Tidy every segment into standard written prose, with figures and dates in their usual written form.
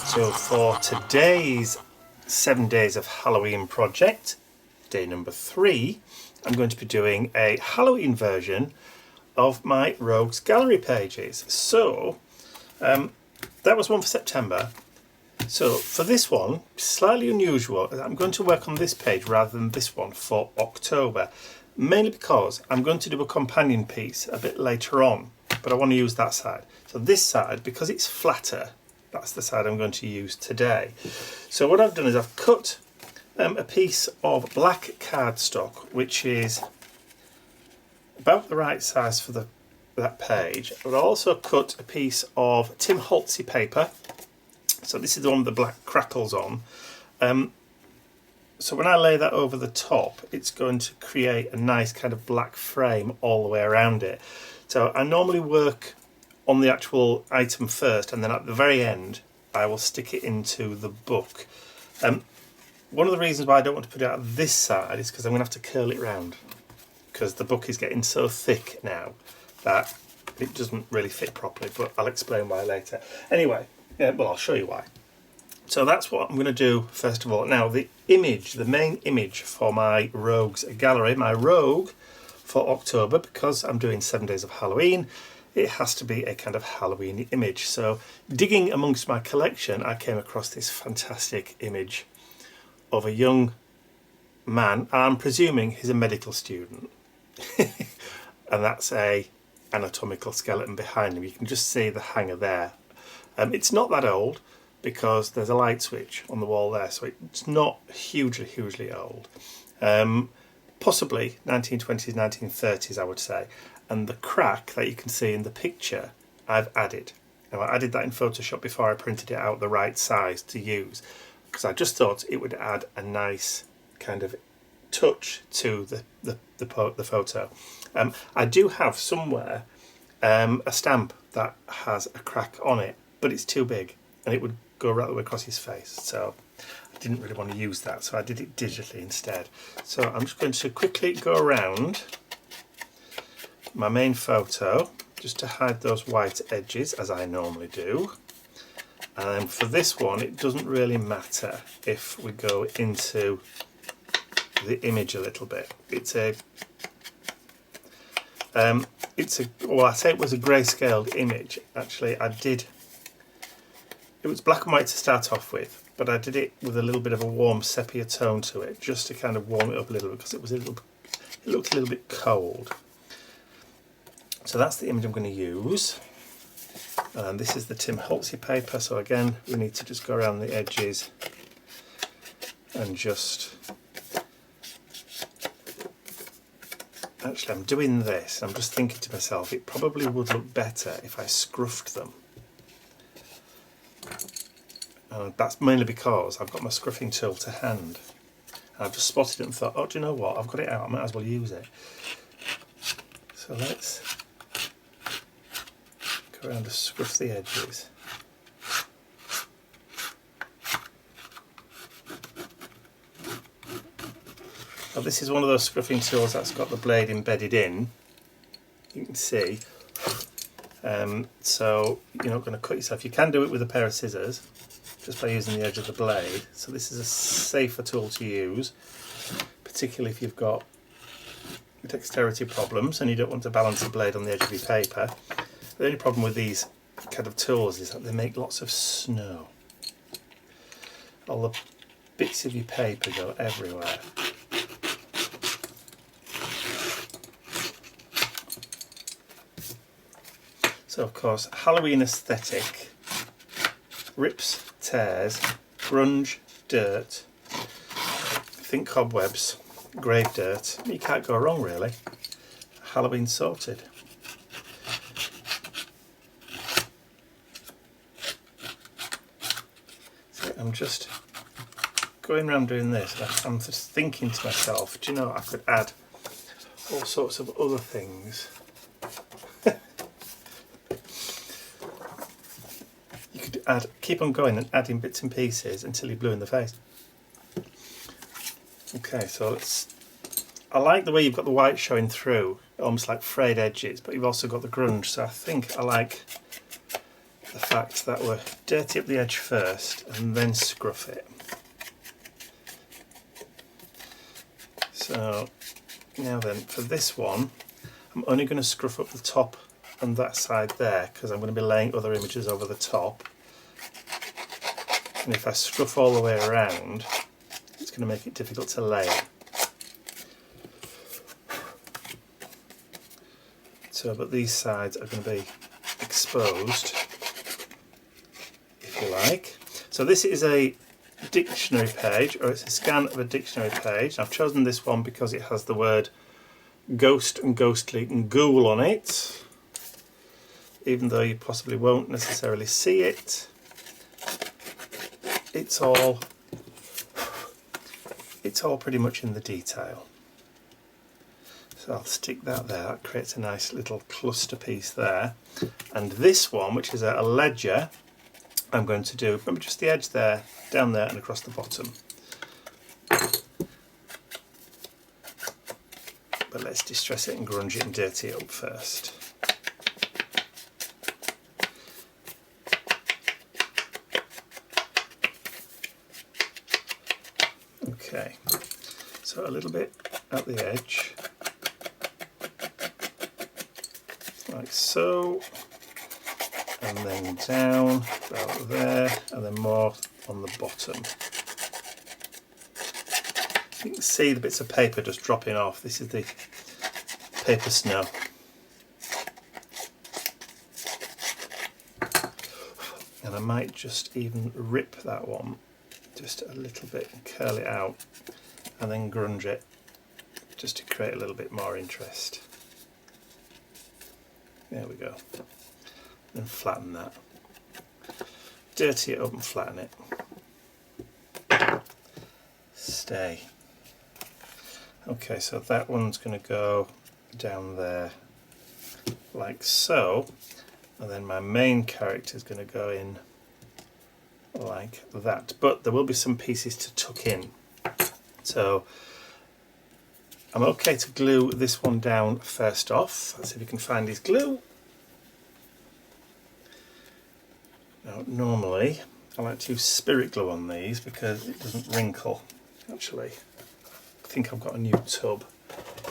So for today's 7 days of Halloween project, day number 3, I'm going to be doing a Halloween version of my Rogues Gallery pages. So that was one for September. So for this one, slightly unusual, I'm going to work on this page rather than this one for October, mainly because I'm going to do a companion piece a bit later on, but I want to use that side. So this side, because it's flatter, that's the side I'm going to use today. So what I've done is I've cut a piece of black cardstock, which is about the right size for that page. I've also cut a piece of Tim Holtzy paper. So this is the one with the black crackles on. So when I lay that over the top, it's going to create a nice kind of black frame all the way around it. So I normally work on the actual item first, and then at the very end, I will stick it into the book. One of the reasons why I don't want to put it out this side is because I'm going to have to curl it round, because the book is getting so thick now that it doesn't really fit properly, but I'll explain why later. Anyway, well, I'll show you why. So that's what I'm going to do first of all. Now the image, the main image for my Rogues Gallery, my Rogue for October, because I'm doing 7 days of Halloween, it has to be a kind of Halloween image. So digging amongst my collection, I came across this fantastic image of a young man, and I'm presuming he's a medical student. And that's a anatomical skeleton behind him. You can just see the hanger there. It's not that old because there's a light switch on the wall there, so it's not hugely old. Possibly 1920s, 1930s, I would say. And the crack that you can see in the picture, I've added. Now, I added that in Photoshop before I printed it out the right size to use, because I just thought it would add a nice kind of touch to the photo. I do have somewhere a stamp that has a crack on it, but it's too big and it would go right the way across his face, so I didn't really want to use that, so I did it digitally instead. So I'm just going to quickly go around my main photo just to hide those white edges, as I normally do. And for this one, it doesn't really matter if we go into the image a little bit. Well, I say it was a grayscaled image. Actually, it was black and white to start off with, but I did it with a little bit of a warm sepia tone to it, just to kind of warm it up a little bit, because it looked a little bit cold. So that's the image I'm going to use. And this is the Tim Holtzy paper, so again we need to just go around the edges and just... Actually, I'm doing this, I'm just thinking to myself, it probably would look better if I scruffed them. That's mainly because I've got my scruffing tool to hand. And I've just spotted it and thought, oh, do you know what, I've got it out, I might as well use it. So let's go around and scruff the edges. Now, this is one of those scruffing tools that's got the blade embedded in, you can see. So you're not going to cut yourself. You can do it with a pair of scissors just by using the edge of the blade. So this is a safer tool to use, particularly if you've got dexterity problems and you don't want to balance the blade on the edge of your paper. The only problem with these kind of tools is that they make lots of snow. All the bits of your paper go everywhere. So of course, Halloween aesthetic, rips, tears, grunge, dirt, think cobwebs, grave dirt. You can't go wrong really. Halloween sorted. So I'm just going around doing this. I'm just thinking to myself, do you know, I could add all sorts of other things. Keep on going and adding bits and pieces until you're blue in the face. Okay, so I like the way you've got the white showing through, almost like frayed edges, but you've also got the grunge, so I think I like the fact that we're dirty up the edge first and then scruff it. So now then, for this one, I'm only going to scruff up the top and that side there because I'm going to be laying other images over the top. And if I scruff all the way around, it's going to make it difficult to layer. So, but these sides are going to be exposed, if you like. So this is a dictionary page, or it's a scan of a dictionary page. I've chosen this one because it has the word ghost and ghostly and ghoul on it, even though you possibly won't necessarily see it. It's all pretty much in the detail. So I'll stick that there. That creates a nice little cluster piece there. And this one, which is a ledger, I'm going to do, remember, just the edge there, down there and across the bottom. But let's distress it and grunge it and dirty it up first. Okay, so a little bit at the edge, like so, and then down about there, and then more on the bottom. You can see the bits of paper just dropping off. This is the paper snow. And I might just even rip that one just a little bit and curl it out and then grunge it just to create a little bit more interest. There we go. And flatten that. Dirty it up and flatten it. Stay. Okay, so that one's going to go down there like so, and then my main character is going to go in like that, but there will be some pieces to tuck in. So I'm okay to glue this one down first off. Let's see if we can find his glue. Now normally I like to use spirit glue on these because it doesn't wrinkle. Actually, I think I've got a new tub,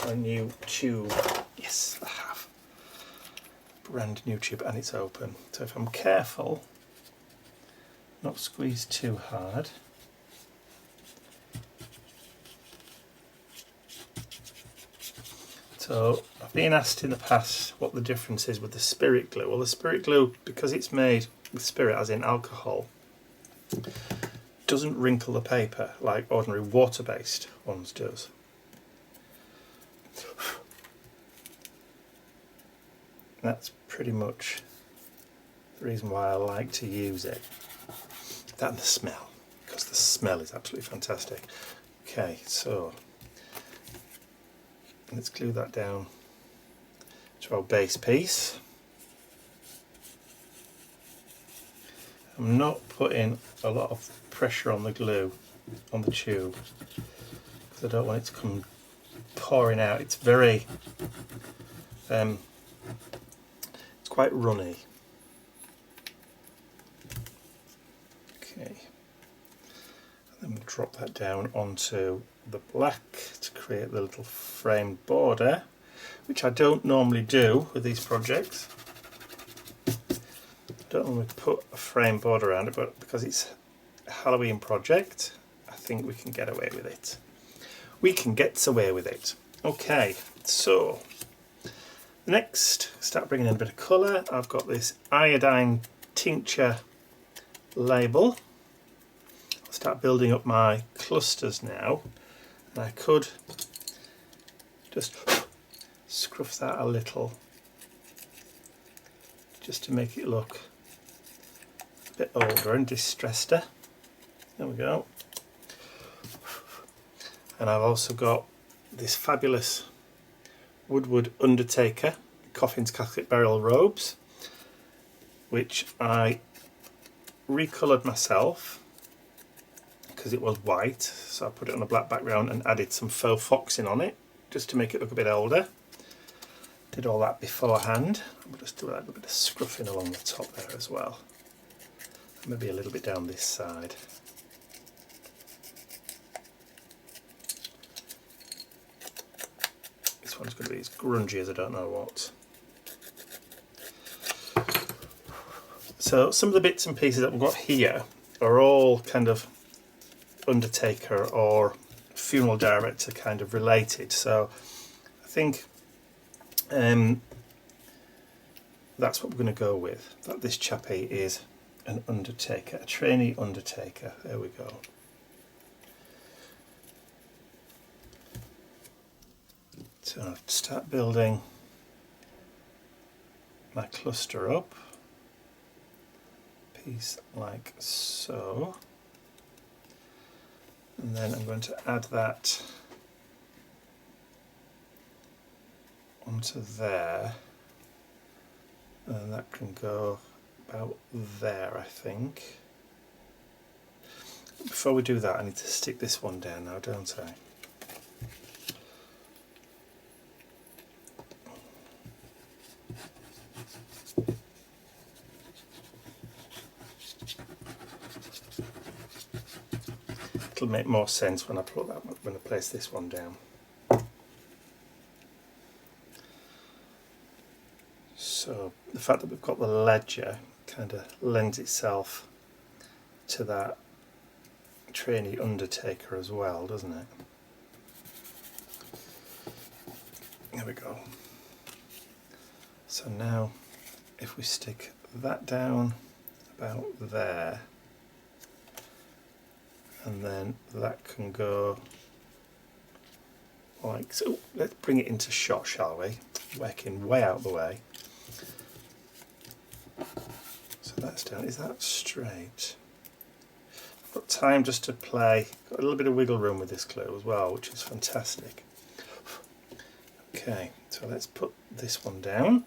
a new tube. Yes, I have. Brand new tube, and it's open. So if I'm careful, not squeeze too hard. So I've been asked in the past what the difference is with the spirit glue. Well, the spirit glue, because it's made with spirit, as in alcohol, doesn't wrinkle the paper like ordinary water-based ones does. That's pretty much the reason why I like to use it. That and the smell, because the smell is absolutely fantastic. Okay, so let's glue that down to our base piece. I'm not putting a lot of pressure on the glue on the tube because I don't want it to come pouring out. It's very it's quite runny. Okay, and then we'll drop that down onto the black to create the little framed border, which I don't normally do with these projects. I don't normally put a frame border around it, but because it's a Halloween project, I think we can get away with it. We can get away with it. Okay, so next, start bringing in a bit of colour. I've got this iodine tincture label. I'll start building up my clusters now. And I could just scruff that a little, just to make it look a bit older and distressed. There we go. And I've also got this fabulous Woodward Undertaker Coffins Casket Burial robes, which I recoloured myself because it was white, so I put it on a black background and added some faux foxing on it just to make it look a bit older. did all that beforehand. We'll just do a little bit of scruffing along the top there as well. Maybe a little bit down this side. This one's going to be as grungy as I don't know what. So some of the bits and pieces that we've got here are all kind of Undertaker or funeral director kind of related. So I think that's what we're going to go with. That this chappie is an Undertaker, a trainee Undertaker. There we go. So start building my cluster up, piece like so, and then I'm going to add that onto there, and that can go about there, I think. Before we do that, I need to stick this one down now, don't I? It'll make more sense when I put that, when I place this one down. So the fact that we've got the ledger kind of lends itself to that trainee Undertaker as well, doesn't it? There we go. So now if we stick that down about there, and then that can go like so. Let's bring it into shot, shall we? Working way out of the way. So that's down. Is that straight? I've got time just to play. Got a little bit of wiggle room with this glue as well, which is fantastic. Okay, so let's put this one down.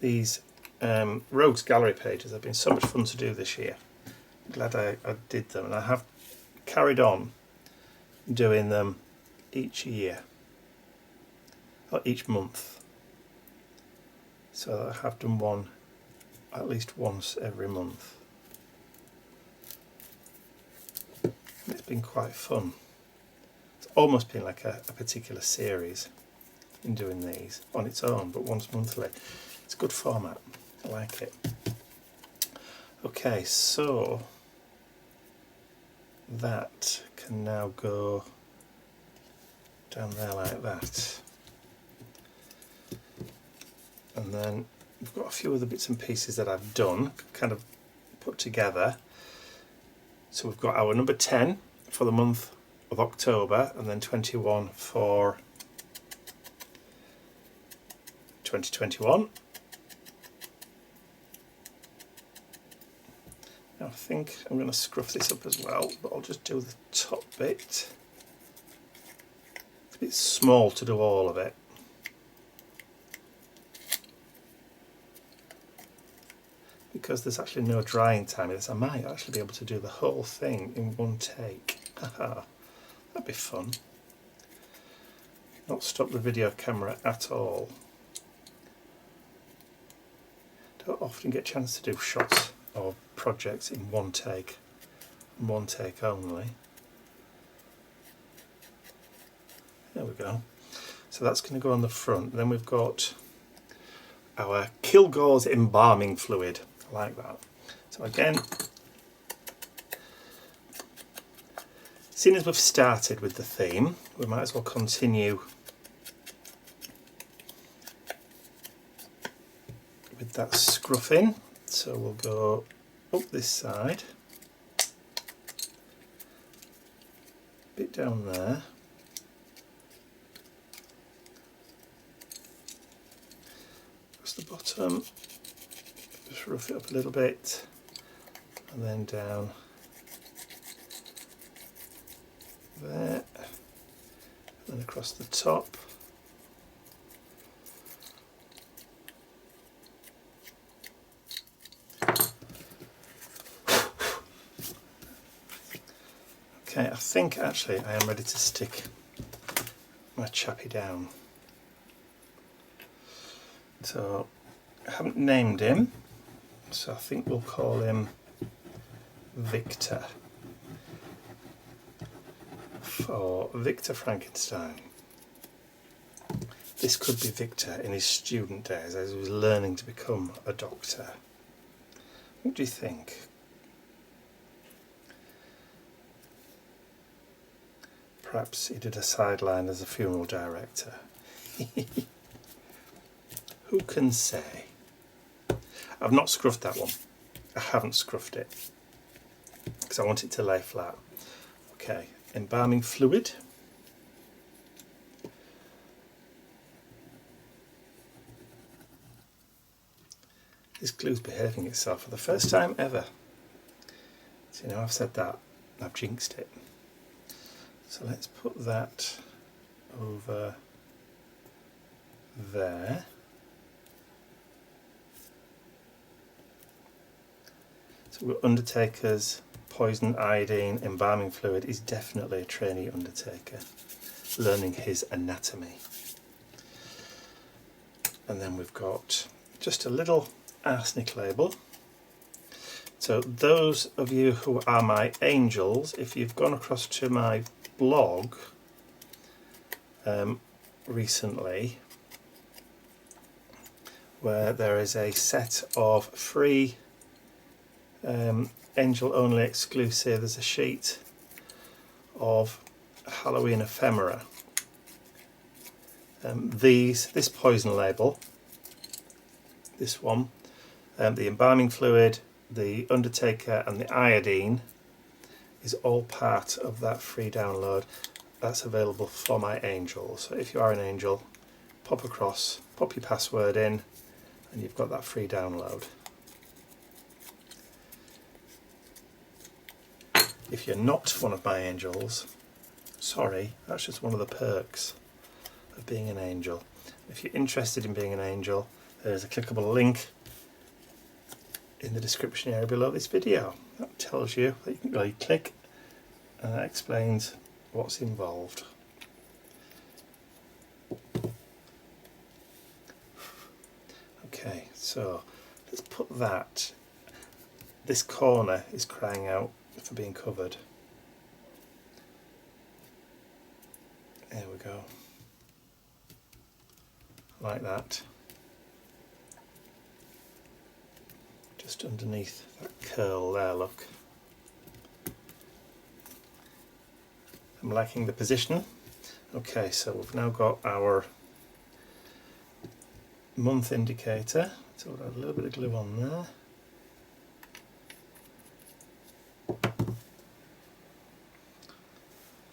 These Rogues Gallery pages have been so much fun to do this year. I'm glad I did them, and I have carried on doing them each year, or each month. So I have done one at least once every month. It's been quite fun. It's almost been like a particular series in doing these on its own, but once monthly. It's a good format. I like it. Okay, so that can now go down there like that. And then we've got a few other bits and pieces that I've done, kind of put together. So we've got our number 10 for the month of October, and then 21 for 2021. Now I think I'm going to scruff this up as well, but I'll just do the top bit. It's a bit small to do all of it. Because there's actually no drying time in this, I might actually be able to do the whole thing in one take. Haha, that'd be fun. Not stop the video camera at all. Don't often get a chance to do shots or projects in one take only. There we go. So that's going to go on the front. Then we've got our Kilgore's embalming fluid. I like that. So again, seeing as we've started with the theme, we might as well continue with that scruffing. So we'll go up this side, a bit down there, across the bottom, just rough it up a little bit, and then down there, and then across the top. Okay, I think actually I am ready to stick my chappy down. So I haven't named him, so I think we'll call him Victor, for Victor Frankenstein. This could be Victor in his student days as he was learning to become a doctor. What do you think? Perhaps he did a sideline as a funeral director. Who can say? I've not scruffed that one. I haven't scruffed it because I want it to lay flat. Okay, embalming fluid. This glue's behaving itself for the first time ever. So now I've said that, I've jinxed it. So let's put that over there. So we've got Undertaker's poison iodine embalming fluid is definitely a trainee Undertaker, learning his anatomy. And then we've got just a little arsenic label. So those of you who are my angels, if you've gone across to my blog recently, where there is a set of free angel only exclusive, there's a sheet of Halloween ephemera. This poison label, this one, the embalming fluid, the Undertaker and the iodine is all part of that free download that's available for my angels. So if you are an angel, pop across, pop your password in, and you've got that free download. If you're not one of my angels, sorry, that's just one of the perks of being an angel. If you're interested in being an angel, there's a clickable link in the description area below this video. That tells you that you click and that explains what's involved. Okay, so let's put that. This corner is crying out for being covered. There we go. Like that. Just underneath that curl there, look. I'm liking the position. Okay, so we've now got our month indicator. So we'll add a little bit of glue on there.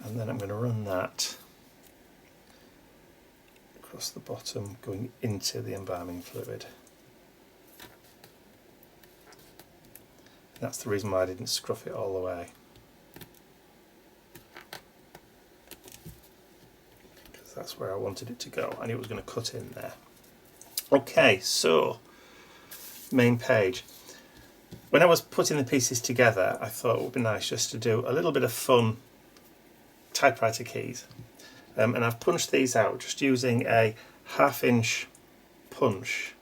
And then I'm going to run that across the bottom, going into the embalming fluid. That's the reason why I didn't scruff it all the way, because that's where I wanted it to go. I knew it was going to cut in there. Okay, so main page. When I was putting the pieces together, I thought it would be nice just to do a little bit of fun typewriter keys. And I've punched these out just using a 1/2 inch punch.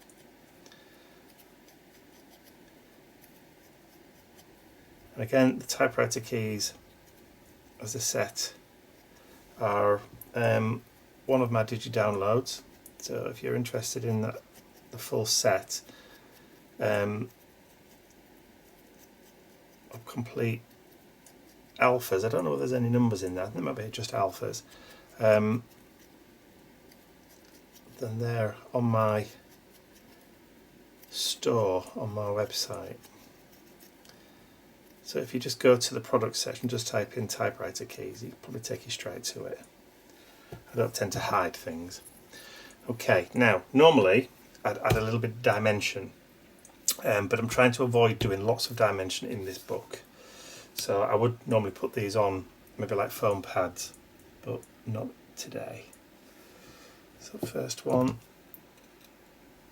And again, the typewriter keys as a set are one of my digi downloads. So if you're interested in the full set of complete alphas, I don't know if there's any numbers in there, I think there might be just alphas, then they're on my store on my website. So if you just go to the product section, just type in typewriter keys, it'll probably take you straight to it. I don't tend to hide things. Okay, now normally I'd add a little bit of dimension, but I'm trying to avoid doing lots of dimension in this book. So I would normally put these on maybe like foam pads, but not today. So first one,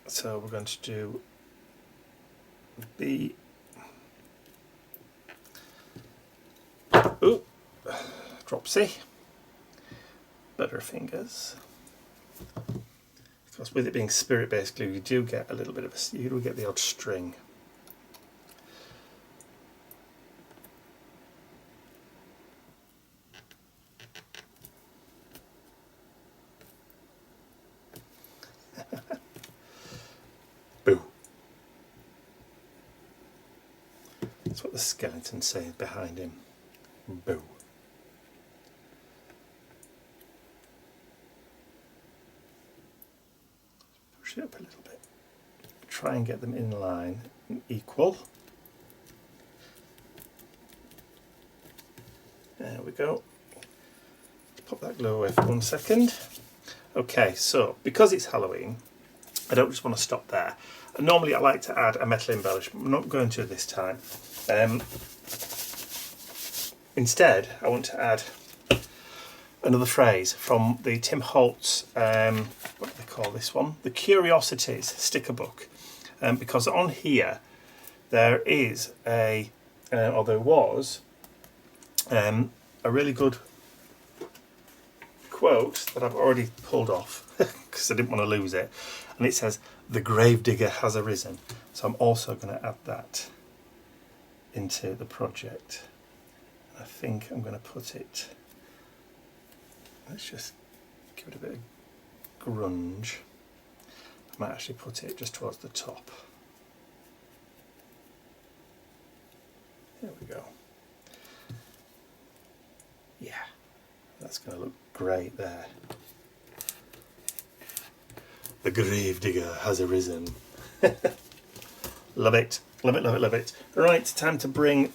so we're going to do B. Ooh, dropsy. Butterfingers. Because with it being spirit-based glue, you do get a little bit of you do get the odd string. Boo. That's what the skeleton says behind him. Boo. Push it up a little bit. Try and get them in line and equal. There we go. Pop that glue away for 1 second. Okay, so because it's Halloween, I don't just want to stop there. And normally I like to add a metal embellishment. I'm not going to this time. Instead, I want to add another phrase from the Tim Holtz, what do they call this one? The Curiosities sticker book. Because on here there is or there was, a really good quote that I've already pulled off because I didn't want to lose it. And it says, "The gravedigger has arisen." So I'm also going to add that into the project. I think I'm going to put it, let's just give it a bit of grunge. I might actually put it just towards the top. There we go. Yeah, that's going to look great there. The gravedigger has arisen. Love it, love it, love it, love it. Right, time to bring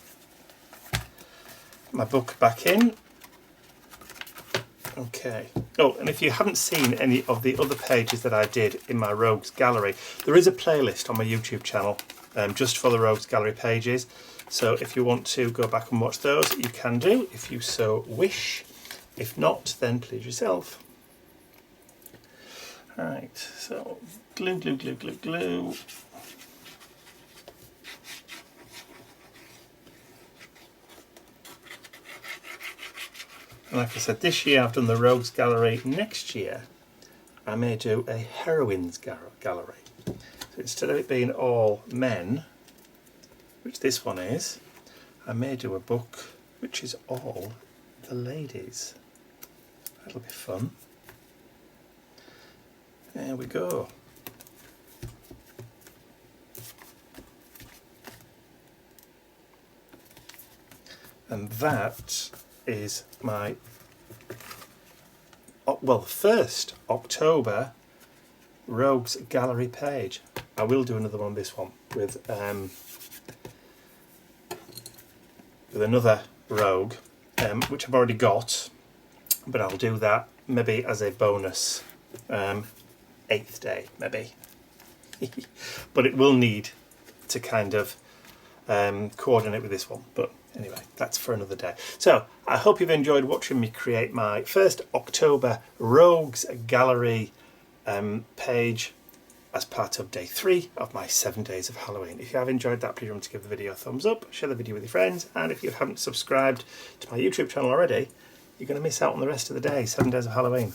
my book back in. Okay. Oh, and if you haven't seen any of the other pages that I did in my Rogues Gallery, there is a playlist on my YouTube channel just for the Rogues Gallery pages. So if you want to go back and watch those, you can do, if you so wish. If not, then please yourself. Right, so glue, glue, glue, glue, glue. And like I said, this year I've done the Rogues Gallery. Next year I may do a Heroines Gallery. So instead of it being all men, which this one is, I may do a book which is all the ladies. That'll be fun. There we go. And that is my, well, first October Rogues Gallery page. I will do another one, this one, with another rogue, which I've already got, but I'll do that maybe as a bonus 8th day, maybe. But it will need to kind of coordinate with this one. But anyway, that's for another day. So I hope you've enjoyed watching me create my first October Rogues Gallery page as part of day 3 of my 7 days of Halloween. If you have enjoyed that, please remember to give the video a thumbs up, share the video with your friends, and if you haven't subscribed to my YouTube channel already, you're going to miss out on the rest of the day, 7 days of Halloween.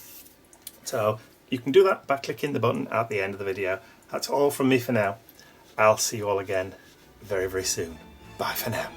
So you can do that by clicking the button at the end of the video. That's all from me for now. I'll see you all again very, very soon. Bye for now.